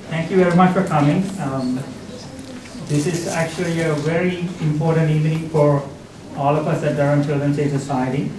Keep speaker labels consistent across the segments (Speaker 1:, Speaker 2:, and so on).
Speaker 1: Thank you very much for coming. This is actually a very important evening for all of us at Durham Children's Aid Society.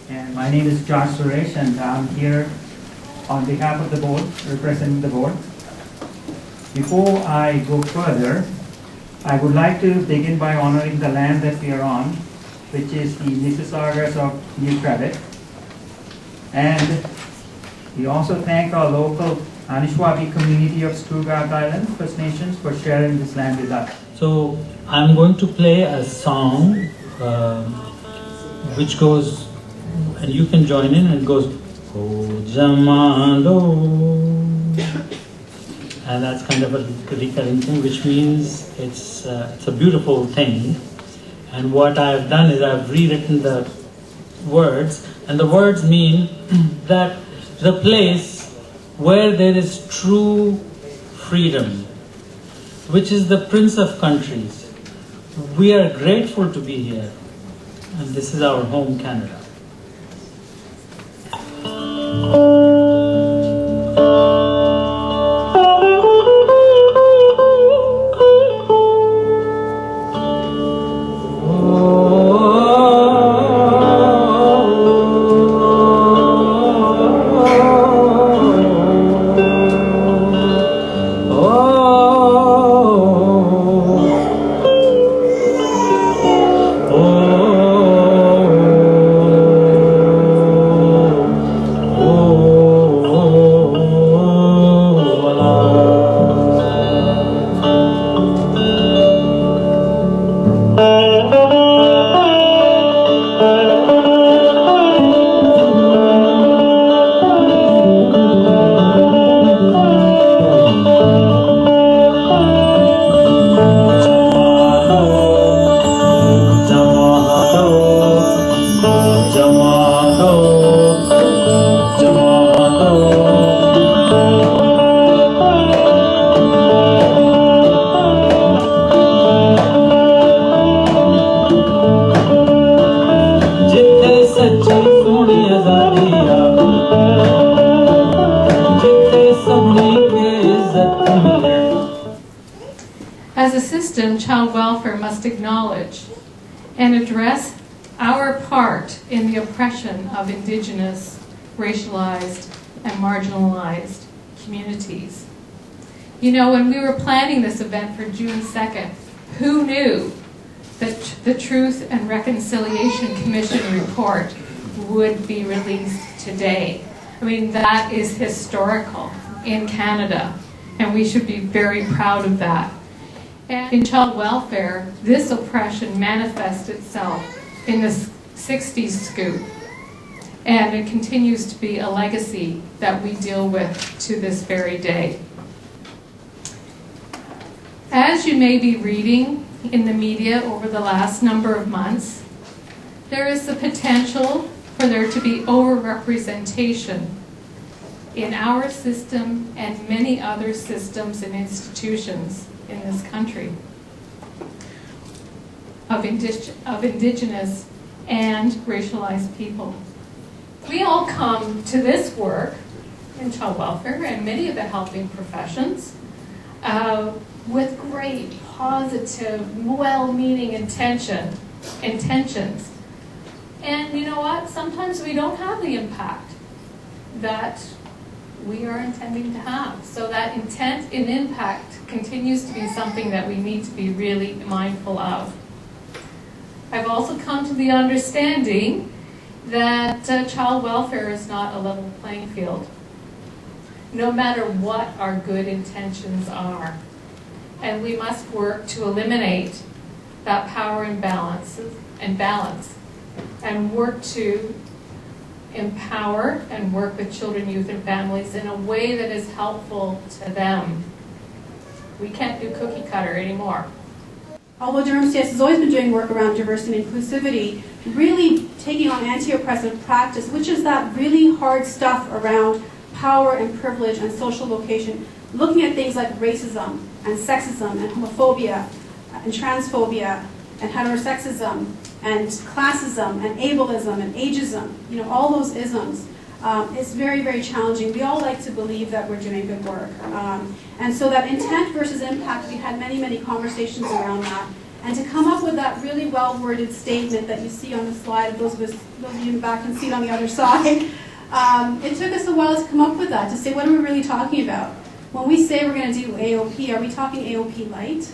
Speaker 1: And my name is Josh Suresh, and I'm here on behalf of the board, representing the board. Before I go further, I would like to begin by honoring the land that we are on, which is the Mississaugas of New Credit. And we also thank our local Anishinaabe community of Scugog Island First Nations for sharing this land with us. So I'm going to play a song which goes, and you can join in, and it goes, "O Jamalo." And that's kind of a recurring thing, which means it's a beautiful thing. And what I've done is I've rewritten the words, and the words mean that the place where there is true freedom, which is the Prince of Countries. We are grateful to be here, and this is our home, Canada.
Speaker 2: As a system, child welfare must acknowledge and address our part in the oppression of Indigenous, racialized, and marginalized communities. You know, when we were planning this event for June 2nd, who knew that the Truth and Reconciliation Commission report would be released today? I mean, that is historical in Canada, and we should be very proud of that. And in child welfare, this oppression manifests itself in the 60s scoop, and it continues to be a legacy that we deal with to this very day. As you may be reading in the media over the last number of months, there is the potential for there to be overrepresentation in our system and many other systems and institutions in this country of Indigenous and racialized people. We all come to this work in child welfare and many of the helping professions with great, positive, well-meaning intentions. And you know what? Sometimes we don't have the impact that we are intending to have. So that intent and impact continues to be something that we need to be really mindful of. I've also come to the understanding that child welfare is not a level playing field, no matter what our good intentions are. And we must work to eliminate that power imbalance and work to empower and work with children, youth, and families in a way that is helpful to them. We can't do cookie cutter anymore.
Speaker 3: Although Durham CAS has always been doing work around diversity and inclusivity, really taking on anti-oppressive practice, which is that really hard stuff around power and privilege and social location, looking at things like racism and sexism and homophobia and transphobia and heterosexism and classism and ableism and ageism, you know, all those isms, it's very, very challenging. We all like to believe that we're doing good work. And so that intent versus impact, we had many, many conversations around that. And to come up with that really well-worded statement that you see on the slide, those of you in the back can see it on the other side, it took us a while to come up with that, to say, what are we really talking about? When we say we're going to do AOP, are we talking AOP light?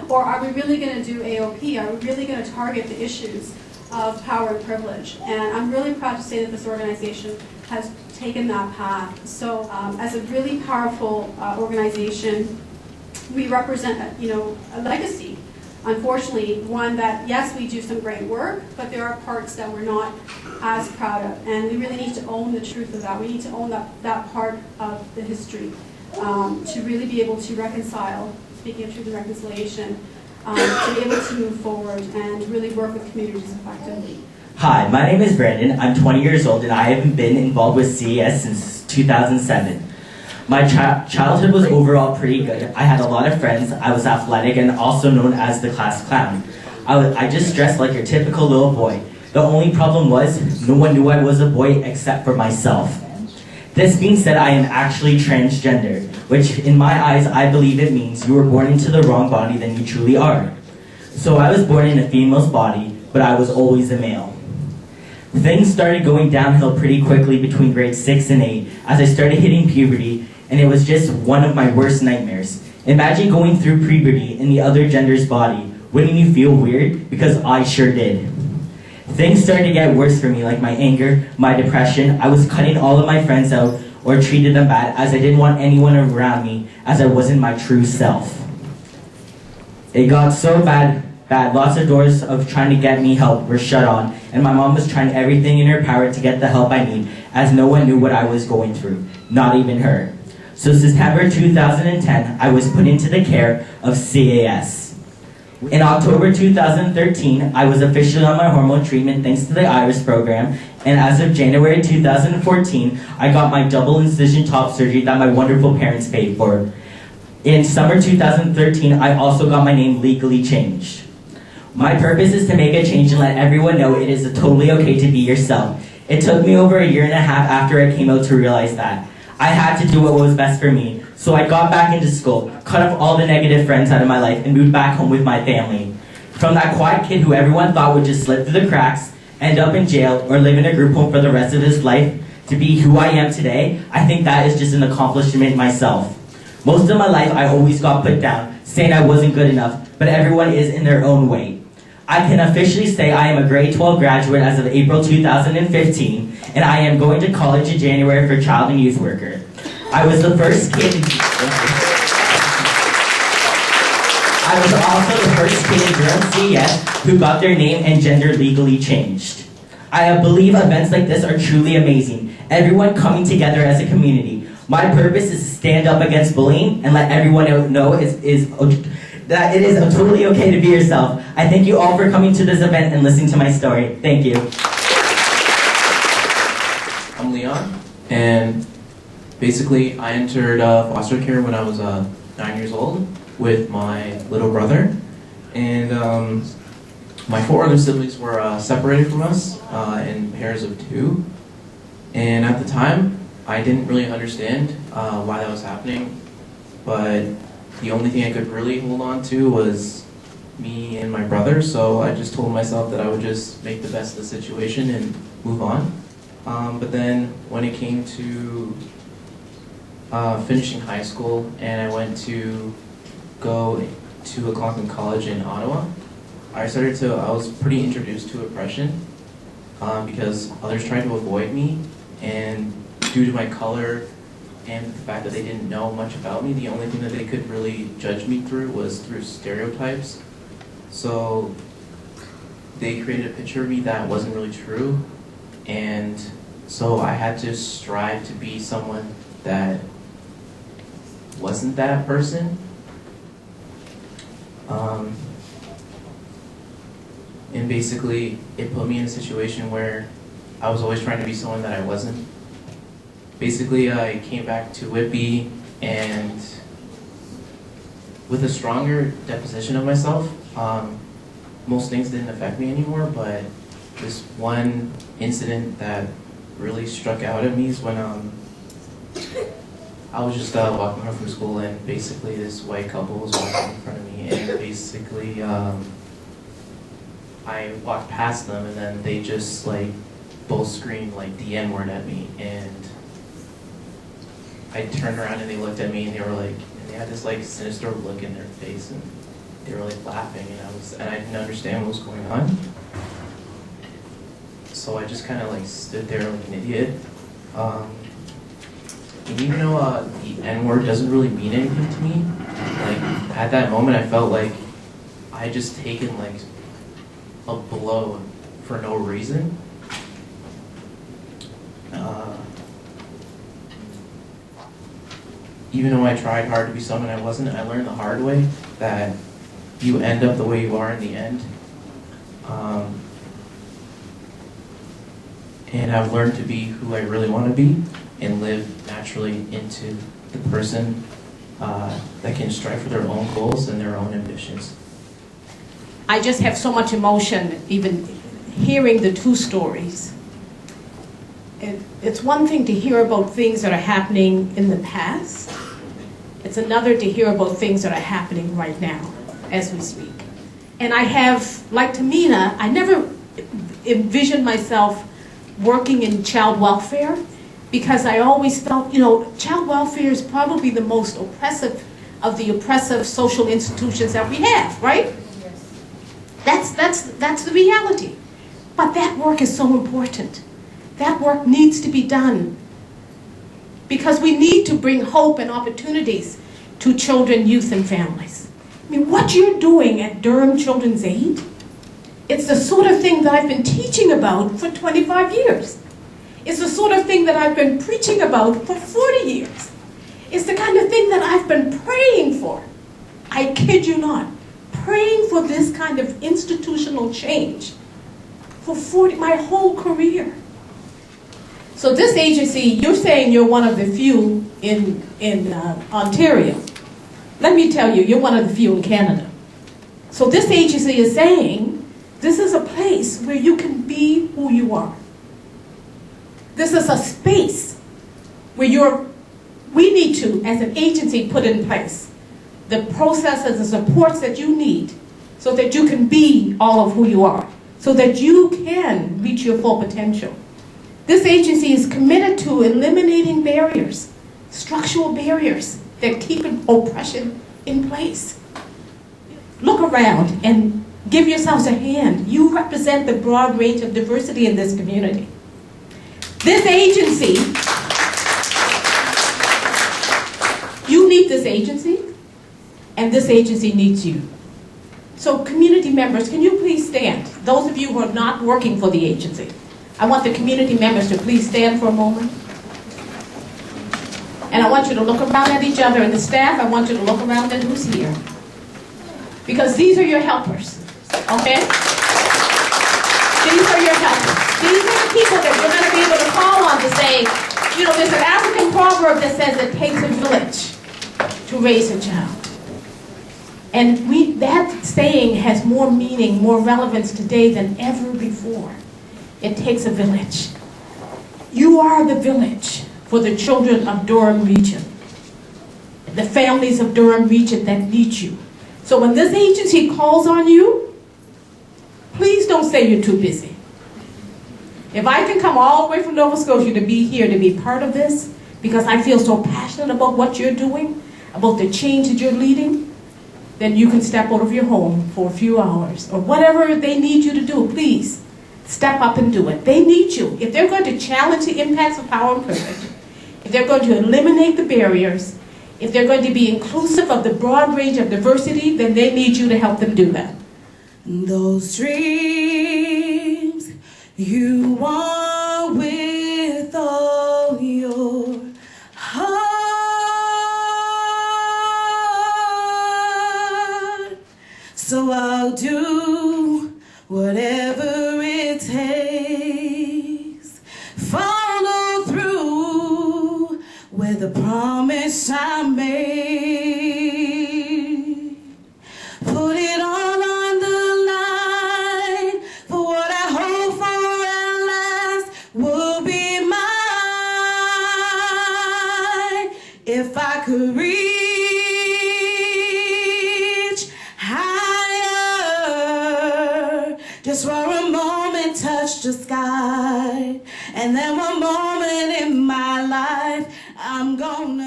Speaker 3: Or are we really going to do AOP? Are we really going to target the issues of power and privilege? And I'm really proud to say that this organization has taken that path. So as a really powerful organization, we represent a legacy. Unfortunately, one that, yes, we do some great work, but there are parts that we're not as proud of. And we really need to own the truth of that. We need to own that part of the history to really be able to reconcile, speaking of truth and reconciliation, to be able to move forward and really work with communities effectively.
Speaker 4: Hi, my name is Brandon. I'm 20 years old and I have been involved with CAS since 2007. My childhood was overall pretty good. I had a lot of friends. I was athletic and also known as the class clown. I just dressed like your typical little boy. The only problem was no one knew I was a boy except for myself. This being said, I am actually transgender, which in my eyes, I believe it means you were born into the wrong body than you truly are. So I was born in a female's body, but I was always a male. Things started going downhill pretty quickly between grades 6 and 8 as I started hitting puberty, and it was just one of my worst nightmares. Imagine going through puberty in the other gender's body. Wouldn't you feel weird? Because I sure did. Things started to get worse for me, like my anger, my depression. I was cutting all of my friends out or treated them bad as I didn't want anyone around me as I wasn't my true self. It got so bad, lots of doors of trying to get me help were shut on, and my mom was trying everything in her power to get the help I need, as no one knew what I was going through, not even her. So September 2010, I was put into the care of CAS. In October 2013, I was officially on my hormone treatment thanks to the IRIS program, and as of January 2014, I got my double incision top surgery that my wonderful parents paid for. In summer 2013, I also got my name legally changed. My purpose is to make a change and let everyone know it is totally okay to be yourself. It took me over 1.5 years after I came out to realize that. I had to do what was best for me, so I got back into school, cut off all the negative friends out of my life, and moved back home with my family. From that quiet kid who everyone thought would just slip through the cracks, end up in jail, or live in a group home for the rest of his life, to be who I am today, I think that is just an accomplishment myself. Most of my life, I always got put down, saying I wasn't good enough, but everyone is in their own way. I can officially say I am a grade 12 graduate as of April 2015, and I am going to college in January for child and youth worker. I was the first kid I was also the first kid in Durham CAS who got their name and gender legally changed. I believe events like this are truly amazing. Everyone coming together as a community. My purpose is to stand up against bullying and let everyone know that it is totally okay to be yourself. I thank you all for coming to this event and listening to my story. Thank you.
Speaker 5: I'm Leon, and basically I entered foster care when I was 9 years old with my little brother, and my 4 other siblings were separated from us in pairs of 2, and at the time I didn't really understand why that was happening, but the only thing I could really hold on to was me and my brother, so I just told myself that I would just make the best of the situation and move on. But then when it came to finishing high school and I went to go to Algonquin College in Ottawa, I was pretty introduced to oppression because others tried to avoid me, and due to my color and the fact that they didn't know much about me, the only thing that they could really judge me through was through stereotypes. So they created a picture of me that wasn't really true, and so I had to strive to be someone that wasn't that person. And basically, it put me in a situation where I was always trying to be someone that I wasn't. Basically, I came back to Whitby, and with a stronger deposition of myself, most things didn't affect me anymore, but this one incident that really struck out at me is when I was just walking home from school, and basically this white couple was walking in front of me, and basically I walked past them, and then they just like both screamed like the N-word at me, and I turned around and they looked at me, and they were like, and they had this like sinister look in their face, and they were like laughing, and I didn't understand what was going on. So I just kind of like stood there like an idiot. And even though the N-word doesn't really mean anything to me, like at that moment I felt like I had just taken like a blow for no reason. Even though I tried hard to be someone I wasn't, I learned the hard way that you end up the way you are in the end. And I've learned to be who I really want to be and live naturally into the person that can strive for their own goals and their own ambitions.
Speaker 6: I just have so much emotion even hearing the two stories. It's one thing to hear about things that are happening in the past. It's another to hear about things that are happening right now as we speak. And I have, like Tamina, I never envisioned myself working in child welfare because I always felt, child welfare is probably the most oppressive of the oppressive social institutions that we have, right? Yes. That's the reality. But that work is so important. That work needs to be done because we need to bring hope and opportunities to children, youth, and families. I mean, what you're doing at Durham Children's Aid, it's the sort of thing that I've been teaching about for 25 years. It's the sort of thing that I've been preaching about for 40 years. It's the kind of thing that I've been praying for. I kid you not, praying for this kind of institutional change for my whole career. So this agency, you're saying you're one of the few in Ontario. Let me tell you, you're one of the few in Canada. So this agency is saying, this is a place where you can be who you are. This is a space where we need to, as an agency, put in place the processes and supports that you need so that you can be all of who you are, so that you can reach your full potential. This agency is committed to eliminating barriers, structural barriers that keep oppression in place. Look around and give yourselves a hand. You represent the broad range of diversity in this community. This agency, you need this agency, and this agency needs you. So community members, can you please stand? Those of you who are not working for the agency, I want the community members to please stand for a moment. And I want you to look around at each other, and the staff, I want you to look around at who's here. Because these are your helpers, okay? These are your helpers. These are the people that you're going to be able to call on to say, there's an African proverb that says it takes a village to raise a child. And that saying has more meaning, more relevance today than ever before. It takes a village. You are the village for the children of Durham Region, the families of Durham Region that need you. So when this agency calls on you, please don't say you're too busy. If I can come all the way from Nova Scotia to be here, to be part of this, because I feel so passionate about what you're doing, about the change that you're leading, then you can step out of your home for a few hours, or whatever they need you to do, please step up and do it. They need you. If they're going to challenge the impacts of power and privilege, if they're going to eliminate the barriers, if they're going to be inclusive of the broad range of diversity, then they need you to help them do that.
Speaker 7: Those dreams you want with all your heart. So I'll do whatever it takes. Follow through with the promise I made. Put it all on the line for what I hope for at last will be mine. reach higher. Just for a moment, touch the sky. And then one moment in my life, I'm gonna